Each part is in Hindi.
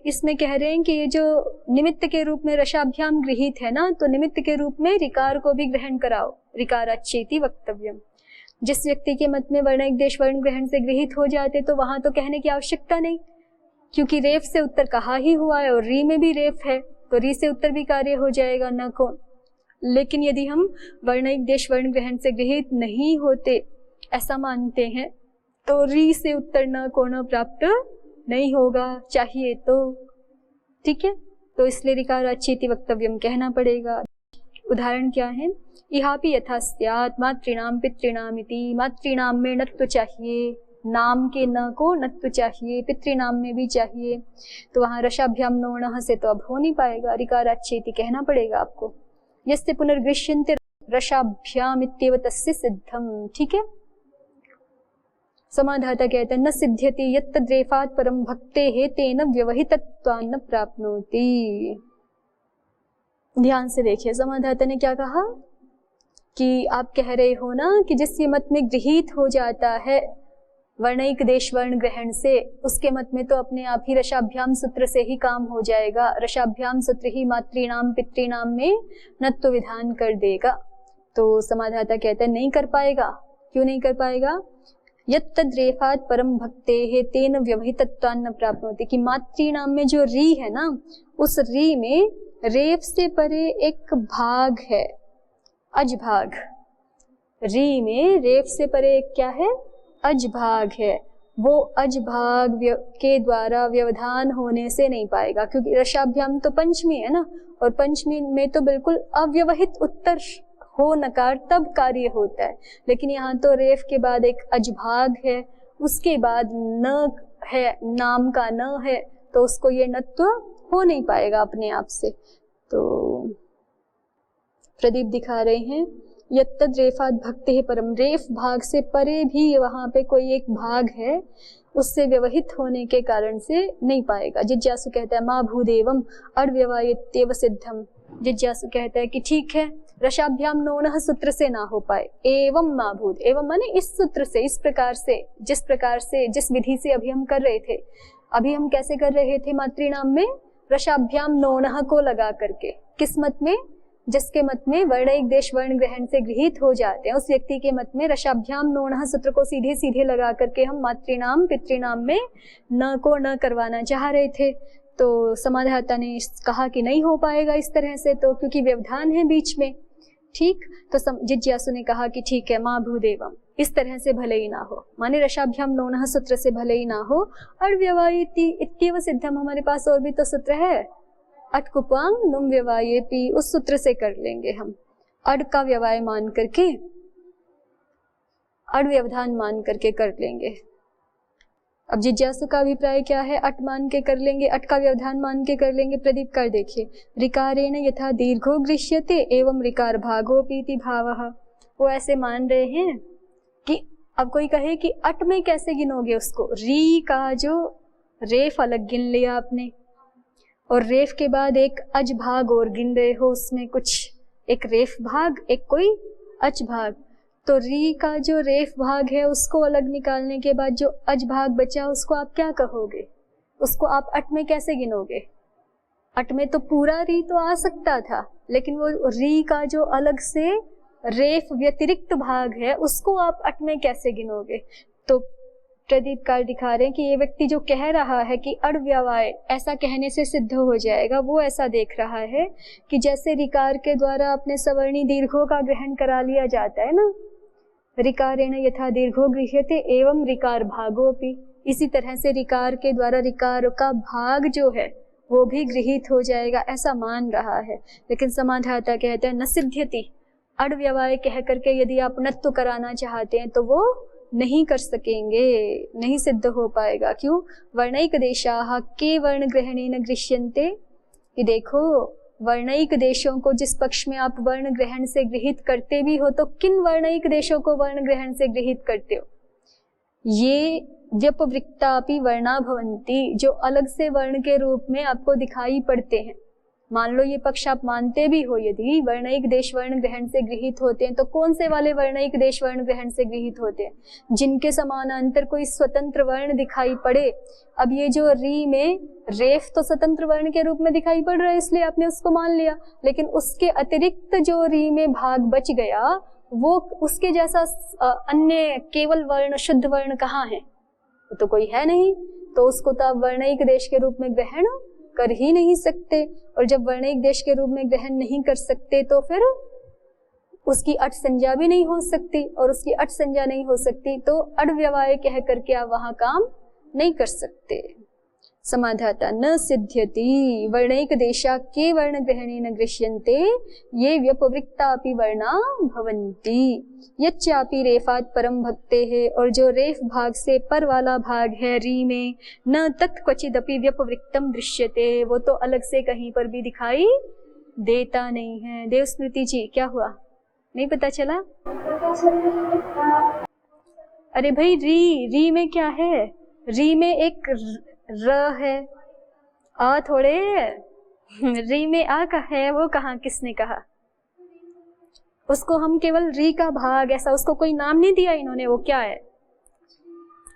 इसमें कह रहे हैं कि ये जो निमित्त के रूप में रसाभ्याम गृहीत है ना, तो निमित्त के रूप में रिकार को भी ग्रहण कराओ, रिकाराच्चेति वक्तव्यम। जिस व्यक्ति के मत में वर्ण एक देश वर्ण ग्रहण से गृहीत हो जाते तो वहां तो कहने की आवश्यकता नहीं, क्योंकि रेफ से उत्तर कहा ही हुआ है और री में भी रेफ है, तो री से उत्तर भी कार्य हो जाएगा न को। लेकिन यदि हम वर्ण एक देश वर्ण ग्रहण से गृहीत नहीं होते ऐसा मानते हैं तो री से उत्तर न को न प्राप्त नहीं होगा, चाहिए तो, ठीक है। तो इसलिए रिकाराच्चेति वक्तव्यम कहना पड़ेगा। उदाहरण क्या है, इहापि यथा स्यात् मातृणाम पितृणामिति। मातृणाम में नत्व चाहिए, नाम के न को नत्व चाहिए, पितृनाम में भी चाहिए, तो वहां रसाभ्याम नोणः से तो अब हो नहीं पाएगा, रिकाराच्चेति कहना पड़ेगा आपको। यस्य पुनर्गृह्यन्ते रसाभ्याम इत्येव तस्य सिद्धम, ठीक है। समाधाता कहते हैं न सिद्ध्यति यत्तद्रेफात् परम भक्तेः तेन व्यवहितत्वान्न प्राप्नोति। ध्यान से देखिए, समाधाता ने क्या कहा कि आप कह रहे हो ना कि जिस ये मत में गृहीत हो जाता है वर्णिक देश वर्ण ग्रहण से, उसके मत में तो अपने आप ही रसाभ्याम सूत्र से ही काम हो जाएगा, रसाभ्याम सूत्र ही मातृनाम पितृनाम में नत्व विधान कर देगा। तो समाधाता कहते हैं नहीं कर पाएगा। क्यों नहीं कर पाएगा? यत्तद्रेफात् परम भक्तेः तेन व्यवहितत्वान्न प्राप्नोति, कि मातृनाम में जो री है ना, उस री में रेफ से परे एक भाग है, अज भाग। री में रेफ से परे एक क्या है? अज भाग है। वो अज भाग के द्वारा व्यवधान होने से नहीं पाएगा, क्योंकि रसाभ्याम तो पंचमी है ना, और पंचमी में तो बिल्कुल अव्यवहित उत्तर हो नकार तब कार्य होता है। लेकिन यहाँ तो रेफ के बाद एक अजभाग है, उसके बाद न है, नाम का न है, तो उसको ये नत्व हो नहीं पाएगा अपने आप से। तो प्रदीप दिखा रहे हैं यत्तद् रेफात् भक्तिः परम, रेफ भाग से परे भी वहां पे कोई एक भाग है, उससे व्यवहित होने के कारण से नहीं पाएगा। जिज्ञासु कहता है माँ भूदेवम अव्यवायित्येव सिद्धम। जिज्ञासु कहता है कि ठीक है, रसाभ्याम नोणः सूत्र से ना हो पाए, एवं माँ भूत, एवं माने इस सूत्र से, इस प्रकार से, जिस विधि से अभी हम कर रहे थे। अभी हम कैसे कर रहे थे? मातृनाम में रसाभ्याम नोणः को लगा करके। किस मत में? जिसके मत में वर्ण एक देश वर्ण ग्रहण से गृहीत हो जाते हैं, उस व्यक्ति के मत में रसाभ्याम नोणः सूत्र को सीधे सीधे लगा करके हम मातृनाम पितृनाम में न को न करवाना चाह रहे थे। तो समाधाता ने कहा कि नहीं हो पाएगा इस तरह से, तो क्योंकि व्यवधान है बीच में, ठीक। तो जिज्ञासु ने कहा कि ठीक है, माँ भूदेवम, इस तरह से भले ही ना हो, माने रसाभ्याम नोणः सूत्र से भले ही ना हो, अव्यवायिति इत्येव सिद्धम, हमारे पास और भी तो सूत्र है, अटकुपांग नुम व्यवायेपि, उस सूत्र से कर लेंगे हम। अड का व्यवाय मान करके, अड व्यवधान मान करके कर लेंगे। अब जिज्ञासु का अभिप्राय क्या है? अट मान के कर लेंगे, अट का व्यवधान मान के कर लेंगे। प्रदीप कर देखिए, रिकारेण यथा दीर्घो गृह्यते एवं रिकार भागोपीति भावः। वो ऐसे मान रहे हैं कि अब कोई कहे कि अट में कैसे गिनोगे उसको? री का जो रेफ अलग गिन लिया आपने, और रेफ के बाद एक अज भाग और गिन रहे हो, उसमें कुछ एक रेफ भाग एक कोई अच भाग, तो री का जो रेफ भाग है उसको अलग निकालने के बाद जो अज भाग बचा उसको आप क्या कहोगे? उसको आप अट में कैसे गिनोगे? अट में तो पूरा री तो आ सकता था, लेकिन वो री का जो अलग से रेफ व्यतिरिक्त भाग है उसको आप अट में कैसे गिनोगे? तो प्रदीप कार दिखा रहे हैं कि ये व्यक्ति जो कह रहा है कि अड़ व्यवाय, ऐसा कहने से सिद्ध हो जाएगा, वो ऐसा देख रहा है कि जैसे रिकार के द्वारा अपने सवर्णी दीर्घों का ग्रहण करा लिया जाता है ना, रिकारेण यथा दीर्घो गृह्यते एवं रिकार भागोपि, इसी तरह से रिकार के द्वारा रिकार का भाग जो है वो भी गृहीत हो जाएगा, ऐसा मान रहा है। लेकिन समाधाता कहते हैं न सिद्ध्यति, अड़ व्यवाय कह करके यदि आप नत्व कराना चाहते हैं तो वो नहीं कर सकेंगे, नहीं सिद्ध हो पाएगा। क्यों? वर्णैक देशाः के वर्ण ग्रहणेन गृह्यन्ते, कि देखो वर्णैक देशों को जिस पक्ष में आप वर्ण ग्रहण से गृहित करते भी हो, तो किन वर्णैक देशों को वर्ण ग्रहण से गृहित करते हो? ये व्यपवृत्तापि वर्णा भवन्ति, जो अलग से वर्ण के रूप में आपको दिखाई पड़ते हैं, मान लो ये पक्ष आप मानते भी हो, यदि वर्णैक देश वर्ण ग्रहण से गृहीत होते हैं तो कौन से वाले वर्णैक देश वर्ण ग्रहण से गृहीत होते हैं? जिनके समानांतर कोई स्वतंत्र वर्ण दिखाई पड़े। अब ये जो री में रेफ तो स्वतंत्र वर्ण के रूप में दिखाई पड़ रहा है, इसलिए आपने उसको मान लिया, लेकिन उसके अतिरिक्त जो री में भाग बच गया वो उसके जैसा अन्य केवल वर्ण, शुद्ध वर्ण कहाँ है? तो कोई है नहीं, तो उसको तो आप वर्णैक देश के रूप में ग्रहण कर ही नहीं सकते। और जब वर्णैक देश के रूप में ग्रहण नहीं कर सकते तो फिर उसकी अट संज्ञा भी नहीं हो सकती, और उसकी अट संज्ञा नहीं हो सकती तो अड्व्यवाय कह करके आप वहां काम नहीं कर सकते। समाधाता न सिद्ध्यति वर्णैक देशा के वर्ण ग्रहणेन गृह्यन्ते ये व्यपवृक्तापि वर्णा भवन्ति यच्चापि रेफात् परम भक्ते है, और जो रेफ भाग से पर वाला भाग है री में, न तत् क्वचिदपि व्यपवृक्तम दृश्यते, वो तो अलग से कहीं पर भी दिखाई देता नहीं है। देवस्मृति जी क्या हुआ, नहीं पता चला? अरे भाई री में क्या है? री में एक र है, आ थोड़े री में आ का है, वो कहाँ, किसने कहा? उसको हम केवल री का भाग, ऐसा उसको कोई नाम नहीं दिया इन्होंने, वो क्या है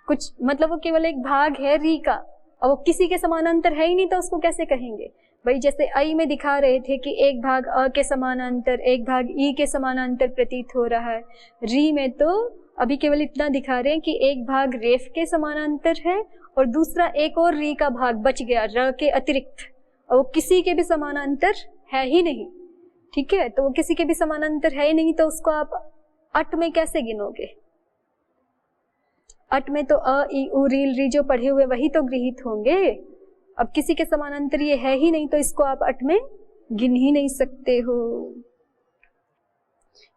कुछ, मतलब वो केवल एक भाग है री का, और वो किसी के समानांतर है ही नहीं, तो उसको कैसे कहेंगे? भाई जैसे आई में दिखा रहे थे कि एक भाग अ के समानांतर, एक भाग ई के समानांतर प्रतीत हो रहा है, री में तो अभी केवल इतना दिखा रहे हैं कि एक भाग रेफ के समानांतर है और दूसरा एक और री का भाग बच गया र के अतिरिक्त, और वो किसी के भी समानांतर है ही नहीं। ठीक है, तो वो किसी के भी समानांतर है ही नहीं, तो उसको आप अट में कैसे गिनोगे? अट में तो अ ई उ रील री जो पढ़े हुए वही तो गृहीत होंगे। अब किसी के समानांतर ये है ही नहीं, तो इसको आप अट में गिन ही नहीं सकते हो।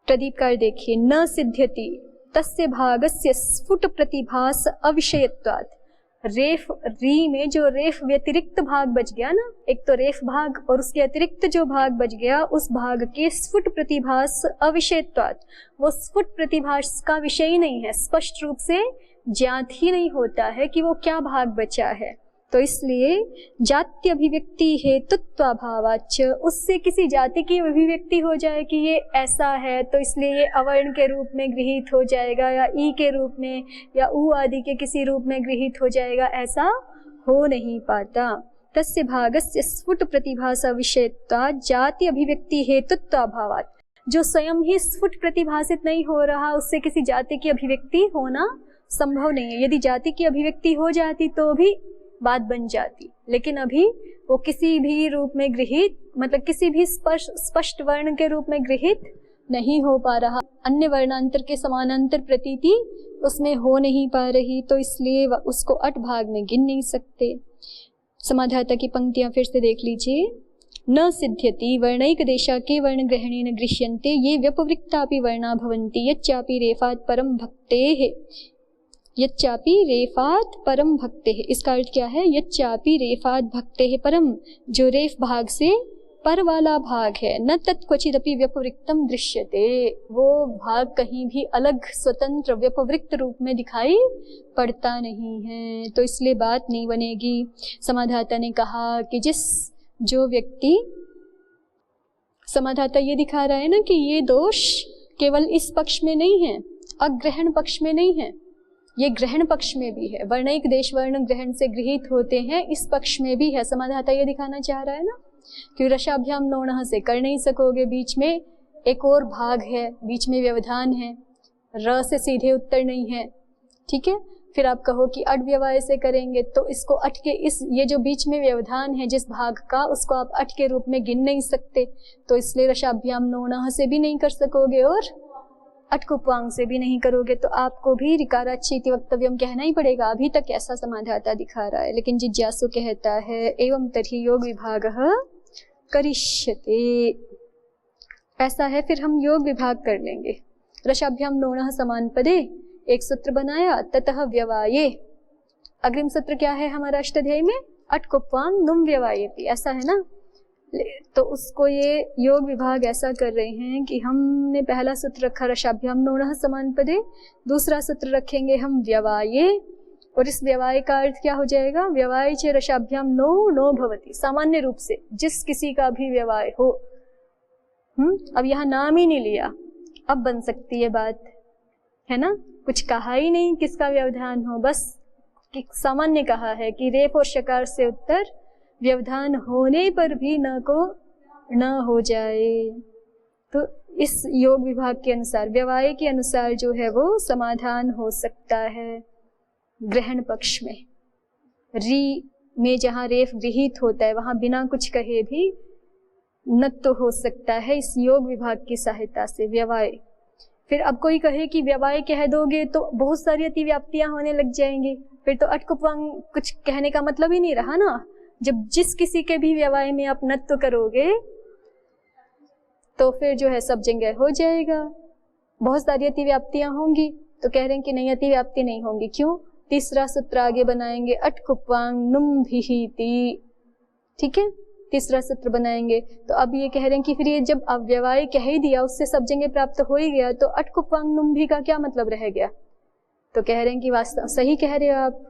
प्रदीपकार देखिए, न सिद्ध्यति तस्य भागस्य स्फुट प्रतिभास अविषयत्वात्। रेफ री में जो रेफ व्यतिरिक्त भाग बच गया ना, एक तो रेफ भाग और उसके अतिरिक्त जो भाग बच गया, उस भाग के स्फुट प्रतिभास अविषयत्वात्, वो स्फुट प्रतिभास का विषय ही नहीं है, स्पष्ट रूप से ज्ञात ही नहीं होता है कि वो क्या भाग बचा है। तो इसलिए जाति अभिव्यक्ति हेतुत्वाभावाच्च, उससे किसी जाति की अभिव्यक्ति हो जाए कि ये ऐसा है, तो इसलिए ये अवर्ण के रूप में गृहीत हो जाएगा, या ई के रूप में, या उ आदि के किसी रूप में गृहीत हो जाएगा, ऐसा हो नहीं पाता। तस्य भागस्य स्फुट प्रतिभासा विषयत्वात् जाति अभिव्यक्ति हेतुत्वाभावात्, जो स्वयं ही स्फुट प्रतिभासित नहीं हो रहा, उससे किसी जाति की अभिव्यक्ति होना संभव नहीं है। यदि जाति की अभिव्यक्ति हो जाती तो भी बात बन जाती, लेकिन अभी वो किसी भी रूप में गृहीत, मतलब किसी भी स्पष्ट वर्ण के रूप में गृहीत नहीं हो पा रहा, अन्य वर्णांतर के समानांतर प्रतीति उसमें हो नहीं पा रही, तो इसलिए उसको अट भाग में गिन नहीं सकते। समाधाता की पंक्तियां फिर से देख लीजिए। न सिद्ध्यति वर्णैक देशा के वर्ण ग्रहणेन गृह्यन्ते ये व्यपवृक्तापि वर्णा भवन्ति यच्चापि रेफात् परम भक्तेः। यच्चापि रेफात् परम भक्तेः, इसका अर्थ क्या है? यच्चापि रेफात् भक्तेः परम, जो रेफ भाग से पर वाला भाग है, न तत् क्वचिदपि व्यपवृक्तम दृश्यते, वो भाग कहीं भी अलग स्वतंत्र व्यपवृक्त रूप में दिखाई पड़ता नहीं है, तो इसलिए बात नहीं बनेगी। समाधाता ने कहा कि जो व्यक्ति, समाधाता ये दिखा रहा है ना कि ये दोष केवल इस पक्ष में नहीं है, अग्रहण पक्ष में नहीं है, ये ग्रहण पक्ष में भी है। वर्णैक देश वर्ण ग्रहण से गृहीत होते हैं, इस पक्ष में भी है। समाधाता ये दिखाना चाह रहा है ना कि रसाभ्याम नोणः से कर नहीं सकोगे, बीच में एक और भाग है, बीच में व्यवधान है, र से सीधे उत्तर नहीं है। ठीक है, फिर आप कहो कि अट व्यवाय से करेंगे, तो इसको अट के ये जो बीच में व्यवधान है जिस भाग का, उसको आप अट के रूप में गिन नहीं सकते, तो इसलिए रसाभ्याम नोणः से भी नहीं कर सकोगे और अटकुप्वांग से भी नहीं करोगे, तो आपको भी ऋकाराच्चेति वक्तव्यम कहना ही पड़ेगा। अभी तक ऐसा समाधाता दिखा रहा है, लेकिन जिज्ञासु कहता है एवं तर्हि योग विभागः करिष्यते, ऐसा है फिर हम योग विभाग कर लेंगे। रसाभ्याम नोणः समान पदे, एक सूत्र बनाया, ततः व्यवाये, अग्रिम सूत्र क्या है हमारा अष्टाध्यायी में? अटकुप्वांग नुम व्यवायेति, ऐसा है ना। तो उसको ये योग विभाग ऐसा कर रहे हैं कि हमने पहला सूत्र रखा रसाभ्याम नोणः समान पदे, दूसरा सूत्र रखेंगे हम व्यवाये, और इस व्यवाय का अर्थ क्या हो जाएगा? व्यवाय च रसाभ्याम नो नो भवति, सामान्य रूप से जिस किसी का भी व्यवाय हो। अब यहाँ नाम ही नहीं लिया, अब बन सकती है बात, है ना? कुछ कहा ही नहीं किसका व्यवधान हो, बस सामान्य कहा है कि रेफ और शकार से उत्तर व्यवधान होने पर भी न को न हो जाए। तो इस योग विभाग के अनुसार, व्यवाय के अनुसार जो है वो समाधान हो सकता है ग्रहण पक्ष में। री में जहाँ रेफ गृहीत होता है वहां बिना कुछ कहे भी नत तो हो सकता है इस योग विभाग की सहायता से व्यवाय। फिर अब कोई कहे कि व्यवाय कह दोगे तो बहुत सारी अतिव्याप्तियां होने लग जाएंगी, फिर तो अटकुपवांग कुछ कहने का मतलब ही नहीं रहा ना। जब जिस किसी के भी व्यवाय में आप नत्व करोगे तो फिर जो है सब जगह हो जाएगा। बहुत सारी अतिव्याप्तियां होंगी, तो कह रहे हैं कि नहीं, अतिव्याप्ति नहीं होंगी। क्यों? तीसरा सूत्र आगे बनाएंगे, अटकुपवांग नुम भिहिति। ठीक है, तीसरा सूत्र बनाएंगे। तो अब ये कह रहे हैं कि फिर ये जब अव्यवाय कह ही दिया, उससे सब जगह प्राप्त हो ही गया, तो अटकुपवांग नुम भी का क्या मतलब रह गया? तो कह रहे हैं कि वास्तव सही कह रहे हो आप,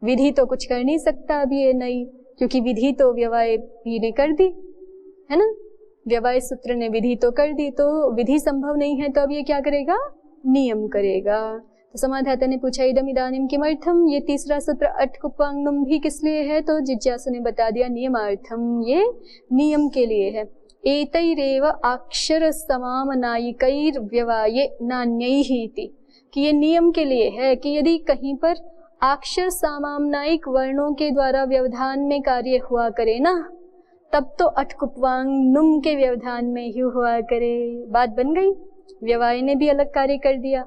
विधि तो कुछ कर नहीं सकता अब ये नहीं, क्योंकि विधि तो व्यवाय भी ने कर दी, है ना? व्यवाय सूत्र ने विधि तो कर दी, तो विधि संभव नहीं है, तो अब ये क्या करेगा? नियम करेगा। तो समाधाता ने पूछा इदम इदानीम किमर्थम, ये तीसरा सूत्र अटकुपवांग नुम भी किस लिए है? तो जिज्ञासु ने बता दिया नियमार्थम, ये नियम के लिए है। एतैरेव अक्षर समामनायिकैर व्यवाये नान्यैः इति, कि ये नियम के लिए है कि यदि कहीं पर अक्षर सामाम्नायिक वर्णों के द्वारा व्यवधान में कार्य हुआ करे ना, तब तो अटकुपवांग नुम के व्यवधान में ही हुआ करे। बात बन गई, व्यवाय ने भी अलग कार्य कर दिया।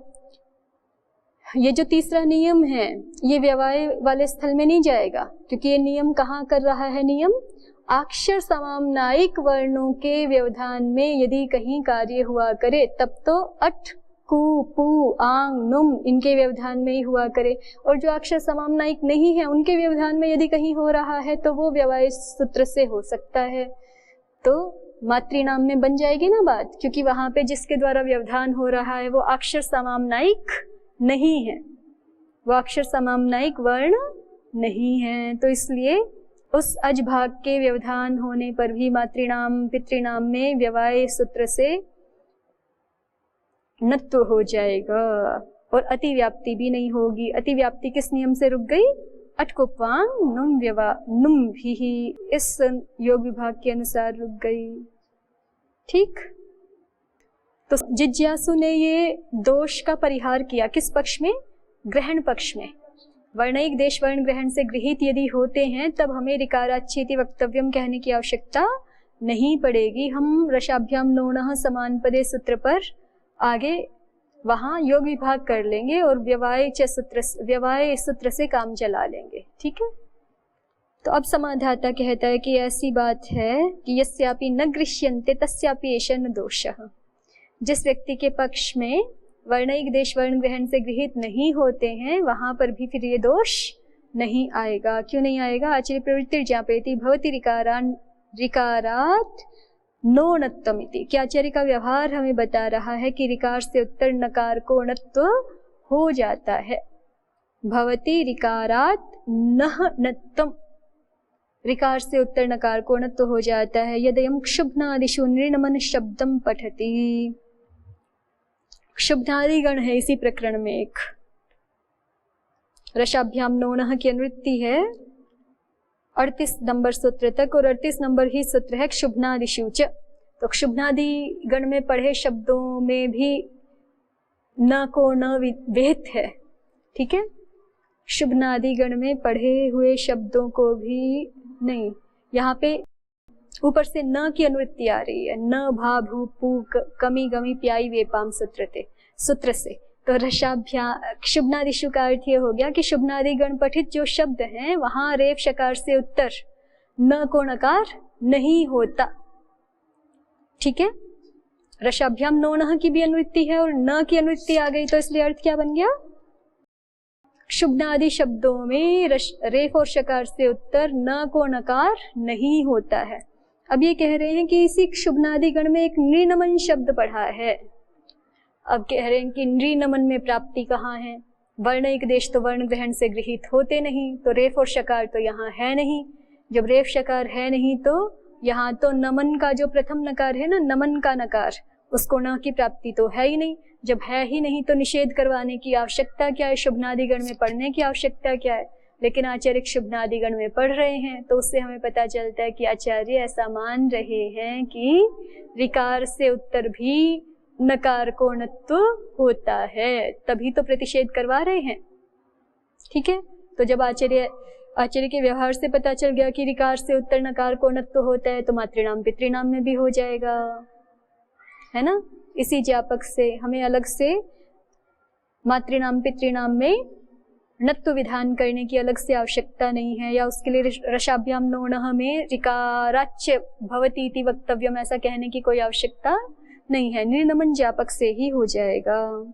ये जो तीसरा नियम है ये व्यवाय वाले स्थल में नहीं जाएगा, क्योंकि ये नियम कहाँ कर रहा है? नियम अक्षर समाम्नायिक वर्णों के व्यवधान में यदि कहीं कार्य हुआ करे तब तो अट कु पु आंग नुम इनके व्यवधान में ही हुआ करे, और जो अक्षर समाम्नायिक नहीं है उनके व्यवधान में यदि कहीं हो रहा है तो वो व्यवाय सूत्र से हो सकता है। तो मातृनाम में बन जाएगी ना बात, क्योंकि वहां पे जिसके द्वारा व्यवधान हो रहा है वो अक्षर समाम्नायिक नहीं है, वो अक्षर समाम्नायिक वर्ण नहीं है। तो इसलिए उस अज भाग के व्यवधान होने पर भी मातृनाम पितृनाम में व्यवाय सूत्र से नत्व हो जाएगा, और अतिव्याप्ति भी नहीं होगी। अतिव्याप्ति किस नियम से रुक गई? अटकुपवांग नुम नुम भी, इस योग विभाग के अनुसार रुक गई। ठीक, तो जिज्ञासु ने ये दोष का परिहार किया किस पक्ष में? ग्रहण पक्ष में। वर्णिक देश वर्ण ग्रहण से गृहीत यदि होते हैं तब हमें ऋकाराच्छेति वक्तव्यम कहने की आवश्यकता नहीं पड़ेगी। हम रसाभ्याम नोणः समान पदे सूत्र पर आगे वहां योग विभाग कर लेंगे और व्यवाय सूत्र से काम चला लेंगे। ठीक है, तो अब समाधाता कहता है कि ऐसी बात है कि यस्यापि न गृह्यन्ते तस्यापि एष न दोषः। जिस व्यक्ति के पक्ष में वर्णिक देश वर्ण ग्रहण से गृहीत नहीं होते हैं वहां पर भी फिर ये दोष नहीं आएगा। क्यों नहीं आएगा? आचार्य प्रवृत्ति ज्ञापयति भवति ऋकारात् नो नत्वमिति, कि आचार्य का व्यवहार हमें बता रहा है कि ऋकार से उत्तर नकार को नत्व हो जाता है। भवति ऋकारात् नह नत्वम, ऋकार से उत्तर नकार को नत्व हो जाता है। यदयं क्षुब्नादिषु नृणमन शब्दम पठति, क्षुब्नादि गण है इसी प्रकरण में एक, रसाभ्याम नोणः की अनुवृत्ति है 38 नंबर सूत्र तक, और 38 नंबर ही सूत्र है क्षुब्नादिषु च। तो क्षुब्नादि गण में पढ़े शब्दों में भी न को न विहित है। ठीक है, क्षुब्नादि गण में पढ़े हुए शब्दों को भी नहीं, यहाँ पे ऊपर से न की अनुवृत्ति आ रही है, न भा भू पू कमी गमी प्याई वेपाम सूत्र से। तो क्षुब्नादिषु का अर्थ ये हो गया कि शुभनादि गण पठित जो शब्द हैं वहां रेफ शकार से उत्तर न को नकार नहीं होता। ठीक है, रसाभ्याम नोणः की भी अनुवृत्ति है और न की अनुवृत्ति आ गई, तो इसलिए अर्थ क्या बन गया? क्षुब्नादि शब्दों में रेफ और शकार से उत्तर न को नकार नहीं होता है। अब ये कह रहे हैं कि इसी क्षुब्नादि गण में एक नृनमन शब्द पढ़ा है। अब कह रहे हैं कि नृनमन में प्राप्ति कहाँ है? वर्णिक देश तो वर्ण ग्रहण से गृहीत होते नहीं, तो रेफ और शकार तो यहाँ है नहीं। जब रेफ शकार है नहीं तो यहाँ तो नमन का जो प्रथम नकार है ना, नमन का नकार, उसको न की प्राप्ति तो है ही नहीं। जब है ही नहीं तो निषेध करवाने की आवश्यकता क्या है, शुभनादिगण में पढ़ने की आवश्यकता क्या है। लेकिन आचार्य शुभनादिगण में पढ़ रहे हैं तो उससे हमें पता चलता है कि आचार्य ऐसा मान रहे हैं कि ऋकार से उत्तर भी नकार को णत्व होता है, तभी तो प्रतिषेध करवा रहे हैं। ठीक है, तो जब आचार्य के व्यवहार से पता चल गया कि ऋकार से उत्तर नकार को णत्व होता है तो मातृनाम पितृनाम में भी हो जाएगा, है ना। इसी ज्ञापक से हमें अलग से मातृनाम पितृनाम में णत्व विधान करने की अलग से आवश्यकता नहीं है, या उसके लिए रसाभ्याम नोणः में ऋकाराच्य भवति इति वक्तव्यम ऐसा कहने की कोई आवश्यकता नहीं है, निर्नमन ज्ञापक से ही हो जाएगा।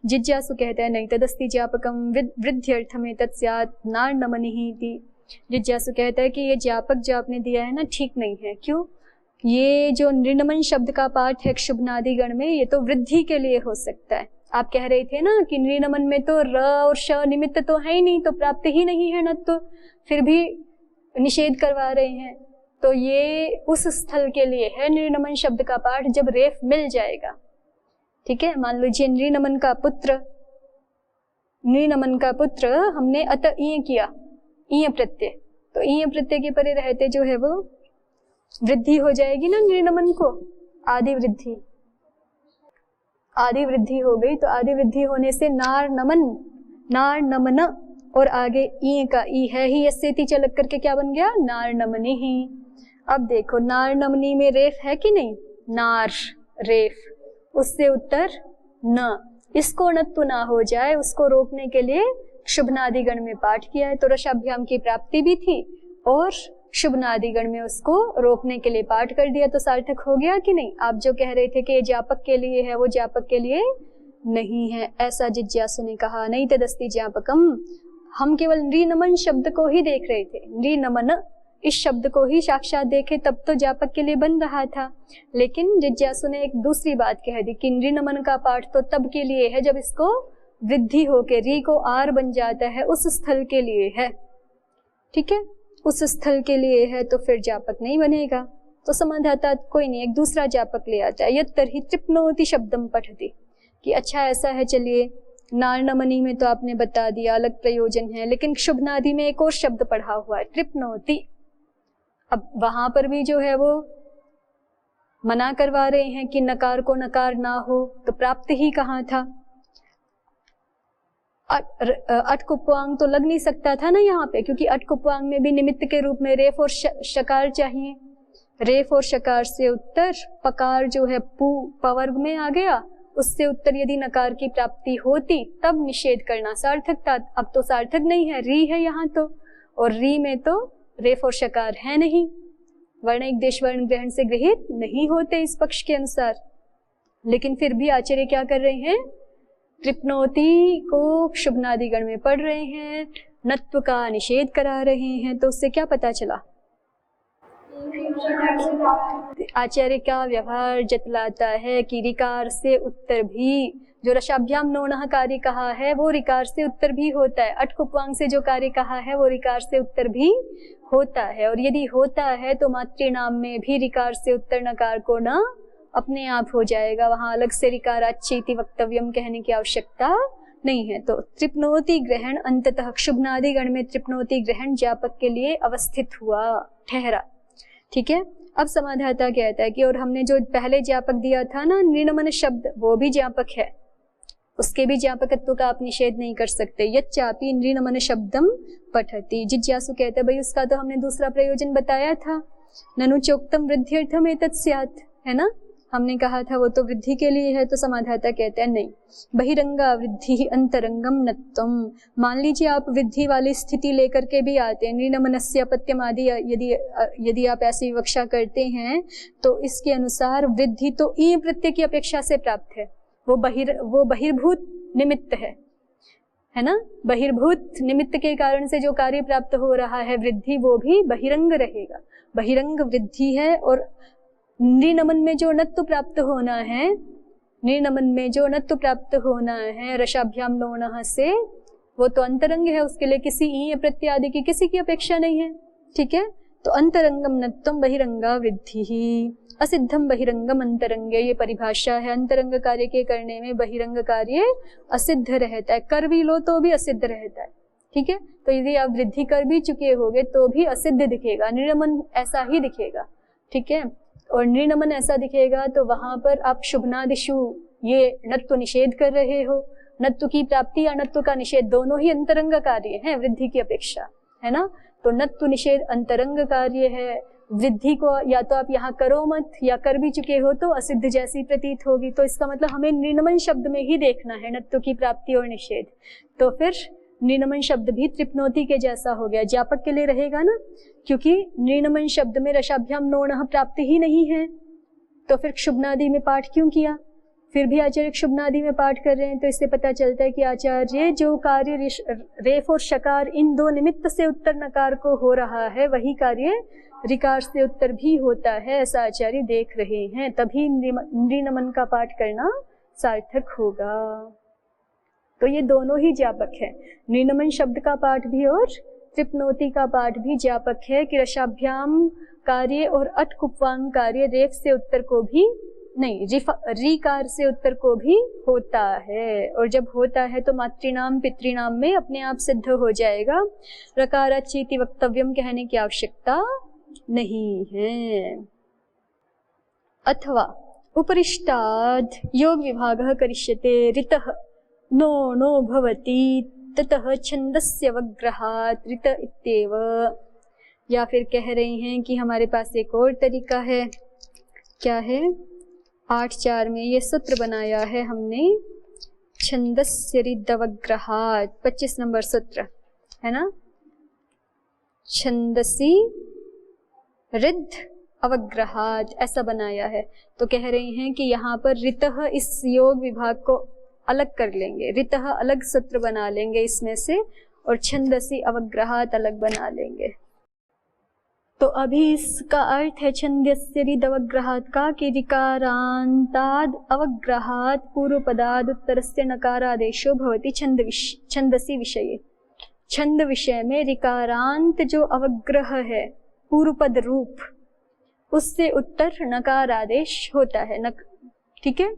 जिज्ञासु कहते हैं नहीं तदस्ति ज्ञापकम वृद्ध्यर्थमे तत्स्यात् नार्नमनिः इति। जिज्ञासु कहता है कि ये ज्ञापक जो आपने दिया है ना ठीक नहीं है। क्यों? ये जो निर्नमन शब्द का पाठ है शुभनादि गण में, ये तो वृद्धि के लिए हो सकता है। आप कह रहे थे ना कि निर्नमन में तो र और श निमित्त तो है ही नहीं, तो प्राप्त ही नहीं है न, तो फिर भी निषेध करवा रहे हैं। तो ये उस स्थल के लिए है निर्नमन शब्द का पाठ जब रेफ मिल जाएगा। ठीक है, मान लीजिए निर्नमन का पुत्र हमने अत ईय किया, ईय प्रत्यय, तो ईय प्रत्यय के परे रहते जो है वो वृद्धि हो जाएगी ना निर्नमन को, आदि वृद्धि हो गई। तो आदि वृद्धि होने से नार नमन और आगे ई का ई है ही यस्येति चलक करके क्या बन गया, नार नमनी ही। अब देखो नार नमनी में रेफ है कि नहीं, नार रेफ, उससे उत्तर न, इसको णत्व ना हो जाए उसको रोकने के लिए शुभनादिगण में पाठ किया है। तो रसाभ्याम की प्राप्ति भी थी और शुभनादिगण में उसको रोकने के लिए पाठ कर दिया, तो सार्थक हो गया कि नहीं। आप जो कह रहे थे कि ये ज्ञापक के लिए है, वो ज्ञापक के लिए नहीं है, ऐसा जिज्ञासु ने कहा। नहीं तदस्ति ज्ञापकम, हम केवल नृनमन शब्द को ही देख रहे थे, नृनमन इस शब्द को ही साक्षात देखे तब तो ज्ञापक के लिए बन रहा था। लेकिन जिज्ञासु ने एक दूसरी बात कह दी कि नृनमन का पाठ तो तब के लिए है जब इसको वृद्धि होके री को आर बन जाता है, उस स्थल के लिए है। ठीक है, उस स्थल के लिए है, तो फिर ज्ञापक नहीं बनेगा। तो समाधाता कोई नहीं, एक दूसरा ज्ञापक ले आता है। यत् तर्हि तृप्नोति शब्दम पठति, कि अच्छा ऐसा है, चलिए नार्नमनी में तो आपने बता दिया अलग प्रयोजन है, लेकिन शुभनादि में एक और शब्द पढ़ा हुआ है तृप्नोति। अब वहां पर भी जो है वो मना करवा रहे हैं कि नकार को नकार ना हो, तो प्राप्त ही कहाँ था। अटकुप्वांग तो लग नहीं सकता था ना यहाँ पे, क्योंकि अटकुप्वांग में भी निमित्त के रूप में रेफ और शकार चाहिए। रेफ और शकार से उत्तर पकार जो है पू पवर्ग में आ गया, उससे उत्तर यदि नकार की प्राप्ति होती तब निषेध करना सार्थक था। अब तो सार्थक नहीं है, री है यहाँ तो, और री में तो रेफ और शकार है नहीं, वर्णिक देश वर्ण ग्रहण से गृहीत नहीं होते इस पक्ष के अनुसार। लेकिन फिर भी आचार्य क्या कर रहे हैं, तृप्नोति को शुभनादिगण में पढ़ रहे हैं, नत्व का निषेध करा रहे हैं। तो उससे क्या पता चला, आचार्य का व्यवहार जतलाता है कि ऋकार से उत्तर भी, जो रसाभ्याम नोणः कार्य कहा है वो ऋकार से उत्तर भी होता है, अटकुप्वांग से जो कार्य कहा है वो ऋकार से उत्तर भी होता है। और यदि होता है तो मातृनाम में भी ऋकार से उत्तर नकार को न अपने आप हो जाएगा, वहां अलग से ऋकाराच्चेति वक्तव्यम कहने की आवश्यकता नहीं है। तो तृप्नोति ग्रहण अंततः शुभनादिगण में तृप्नोति ग्रहण ज्ञापक के लिए अवस्थित हुआ, ठहरा। ठीक है, अब समाधाता कहता है कि और हमने जो पहले ज्ञापक दिया था ना निर्नमन शब्द, वो भी ज्ञापक है, उसके भी ज्ञापकत्व का आप निषेध नहीं कर सकते। यच्चापि निर्नमन शब्दम पठति। जिज्ञासु कहते हैं भाई उसका तो हमने दूसरा प्रयोजन बताया था, ननु चोक्तम वृद्ध्यर्थम एतत् स्यात्, है ना, हमने कहा था वो तो वृद्धि के लिए है। तो समाधाता कहते हैं नहीं, बहिरंगा वृद्धि अंतरंगम नत्वम। मान लीजिए आप वृद्धि वाली स्थिति लेकर के भी आते हैं, निर्नमनस्य अपत्यम आदि यदि आप ऐसी विवक्षा करते हैं तो इसके अनुसार वृद्धि तो ई प्रत्यय की अपेक्षा से प्राप्त है, वो बहिर्भूत निमित्त है ना, बहिर्भूत निमित्त के कारण से जो कार्य प्राप्त हो रहा है वृद्धि, वो भी बहिरंग रहेगा, बहिरंग वृद्धि है। और निर्नमन में जो नत्व प्राप्त होना है, निर्नमन में जो नत्व प्राप्त होना है रसाभ्याम नोणः से, वो तो अंतरंग है, उसके लिए किसी ई प्रत्यय आदि की किसी की अपेक्षा नहीं है। ठीक है, तो अंतरंगम नत्वम बहिरंगा वृद्धि ही असिद्धम बहिरंगम अंतरंगे, ये परिभाषा है। अंतरंग कार्य के करने में बहिरंग कार्य असिद्ध रहता है, कर भी लो तो भी असिद्ध रहता है। ठीक है, तो यदि आप वृद्धि कर भी चुके होगे तो भी असिद्ध दिखेगा, निर्नमन ऐसा ही दिखेगा। ठीक है, और निर्नमन ऐसा दिखेगा तो वहां पर आप शुभनादिशु ये नत्व निषेध कर रहे हो। नत्व की प्राप्ति या नत्व का निषेध दोनों ही अंतरंग कार्य है वृद्धि की अपेक्षा, है ना। तो नत्व निषेध अंतरंग कार्य है, वृद्धि को या तो आप यहाँ करो मत या कर भी चुके हो तो असिद्ध जैसी प्रतीत होगी। तो इसका मतलब हमें निर्नमन शब्द में ही देखना है नत्व की प्राप्ति और निषेध। तो फिर निर्नमन शब्द भी तृप्नोति के जैसा हो गया, ज्ञापक के लिए रहेगा ना, क्योंकि निर्नमन शब्द में रसाभ्याम नोणः प्राप्ति ही नहीं है, तो फिर क्षुब्नादि में पाठ क्यों किया। फिर भी आचार्य क्षुब्नादि में पाठ कर रहे हैं, तो इससे पता चलता है कि आचार्य जो कार्य रेफ और शकार इन दो निमित्त से उत्तर नकार को हो रहा है वही कार्य रिकार से उत्तर भी होता है, ऐसा आचार्य देख रहे हैं। तभी नृनमन का पाठ करना सार्थक होगा। तो ये दोनों ही ज्ञापक है, निर्नमन शब्द का पाठ भी और तृप्नोति का पाठ भी ज्ञापक है कि रसाभ्याम कार्य और अट कुपवांग कार्य रेफ से उत्तर को भी नहीं, रिकार से उत्तर को भी होता है। और जब होता है तो मातृनाम पितृनाम में अपने आप सिद्ध हो जाएगा, रकाराचीति वक्तव्यम कहने की आवश्यकता नहीं है। अथवा उपरिष्टाद योग विभागः करिष्यते ऋतः नो नो भवति ततः छंदस्य वग्रहात् ऋत इत्येव। या फिर कह रहे हैं कि हमारे पास एक और तरीका है, क्या है, 8.4 में ये सूत्र बनाया है हमने, छंदस्य ऋदवग्रहात्, 25 नंबर सूत्र है ना, छंदसी रिद्ध अवग्रहात् ऐसा बनाया है। तो कह रहे हैं कि यहाँ पर ऋतः इस योग विभाग को अलग कर लेंगे, ऋतः अलग सूत्र बना लेंगे इसमें से, और छंदसी अवग्रहात् अलग बना लेंगे। तो अभी इसका अर्थ है छंदस्य ऋदवग्रहात् का कि ऋकारान्ताद् अवग्रहात् पूर्वपदाद् उत्तरस्य नकारादेशो भवति छंदसी विषये। छंद विषय में ऋकारांत जो अवग्रह है पूर्वपद रूप, उससे उत्तर नकार आदेश होता है। ठीक है,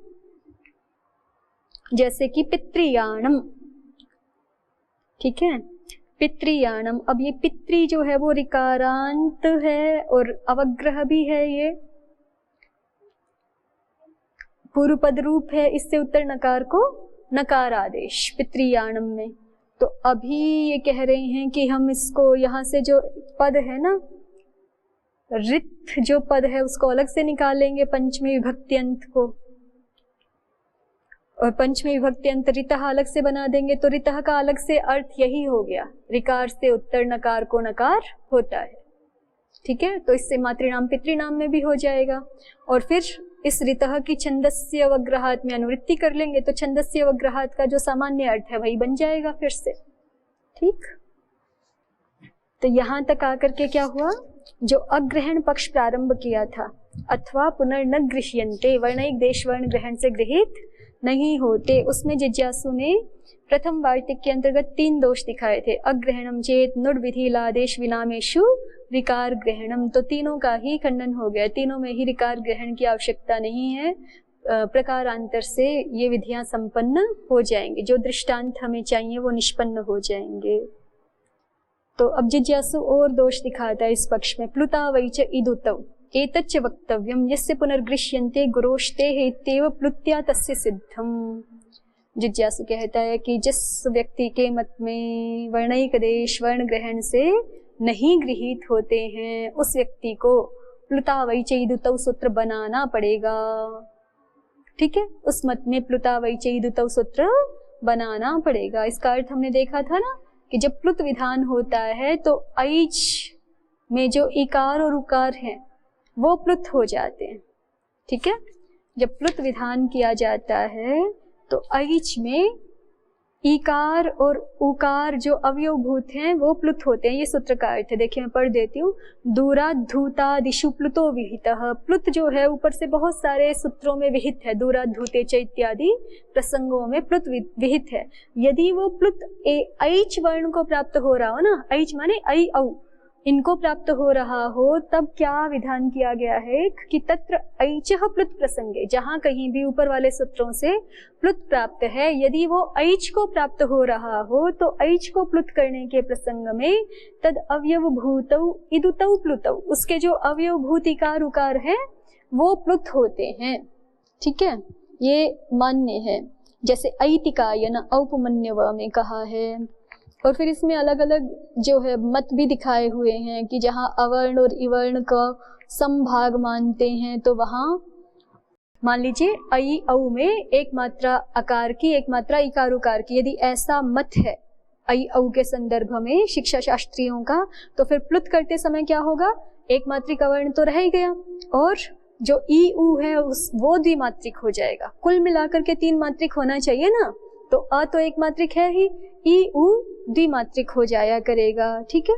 जैसे कि पितृयाणम, ठीक है, पितृयाणम। अब ये पितृ जो है वो ऋकारांत है और अवग्रह भी है, ये पूर्वपद रूप है, इससे उत्तर नकार को नकार आदेश पितृयाणम में। तो अभी ये कह रहे हैं कि हम इसको यहाँ से जो पद है ना, रित जो पद है उसको अलग से निकालेंगे पंचमी विभक्ति अंत को, और पंचमी विभक्ति अंत ऋतः अलग से बना देंगे। तो ऋतः का अलग से अर्थ यही हो गया, रिकार से उत्तर नकार को नकार होता है। ठीक है, तो इससे मातृनाम पितृनाम में भी हो जाएगा। और फिर इस ऋतः की छंदस्य अवग्रहात् में अनुवृत्ति कर लेंगे तो छंदस्य अवग्रहात् का जो सामान्य अर्थ है वही बन जाएगा फिर से। ठीक, तो यहां तक आकर के क्या हुआ, जो अग्रहण पक्ष प्रारंभ किया था, अथवा पुनर्न गृह्यन्ते, वर्णिक देश वर्ण ग्रहण से गृहित नहीं होते, उसमें जिज्ञासु ने प्रथम वार्तिक के अंतर्गत 3 दोष दिखाए थे। अग्रहणम चेत नुड विधि लादेश विनामेशु ऋकार ग्रहणम, तो तीनों का ही खंडन हो गया, तीनों में ही ऋकार ग्रहण की आवश्यकता नहीं है, प्रकारांतर से ये विधियां संपन्न हो जाएंगे, जो दृष्टांत हमें चाहिए वो निष्पन्न हो जाएंगे। तो अब जिज्ञासु और दोष दिखाता है इस पक्ष में, प्लुता वैच इदुतौ एतच्च वक्तव्यम यस्य पुनर्गृह्यन्ते गुरोष्ते इत्येव प्लुत्या तस्य सिद्धम। जिज्ञासु कहता है कि जिस व्यक्ति के मत में वर्णिक देश वर्ण ग्रहण से नहीं गृहीत होते हैं उस व्यक्ति को प्लुता वैच इदुतौ सूत्र बनाना पड़ेगा। ठीक है, उस मत में प्लुता वैच इदुतौ सूत्र बनाना पड़ेगा। इसका अर्थ हमने देखा था ना कि जब प्लुत विधान होता है तो ऐच में जो इकार और उकार है वो प्लुत हो जाते हैं। ठीक है, जब प्लुत विधान किया जाता है तो ऐच में ईकार और उकार जो अवयवभूत हैं वो प्लुत होते हैं। ये सूत्र का अर्थ है। देखिए मैं पढ़ देती हूँ। दूराद्धूतादिषु प्लुतो विहितः। प्लुत जो है ऊपर से बहुत सारे सूत्रों में विहित है। दूराद्धूते च इत्यादि प्रसंगों में प्लुत विहित है। यदि वो प्लुत ऐच वर्ण को प्राप्त हो रहा हो ना, ऐच माने ऐ औ, इनको प्राप्त हो रहा हो, तब क्या विधान किया गया है कि तत्र ऐचः प्लुत प्रसंगे, जहां कहीं भी ऊपर वाले सूत्रों से प्लुत प्राप्त है, यदि वो ऐच को प्राप्त हो रहा हो तो ऐच को प्लुत करने के प्रसंग में तद अवयवभूतौ इदुतौ प्लुतौ, उसके जो अवयवभूत इकार उकार है वो प्लुत होते हैं। ठीक है, ये मान्य है। जैसे ऐतिकायन औपमन्यव में कहा है। और फिर इसमें अलग अलग जो है मत भी दिखाए हुए हैं कि जहाँ अवर्ण और इवर्ण का समभाग मानते हैं तो वहाँ मान लीजिए ऐ औ में एक मात्रा अकार की एक मात्रा इकार उकार की, यदि ऐसा मत है ऐ औ के संदर्भ में शिक्षा शास्त्रियों का, तो फिर प्लुत करते समय क्या होगा, एक मात्रिक अवर्ण तो रह ही गया और जो ई उ है वो द्विमात्रिक हो जाएगा। कुल मिलाकर के 3 मात्रिक होना चाहिए ना, तो अ तो एक मात्रिक है ही, ई उ द्विमात्रिक हो जाया करेगा। ठीक है।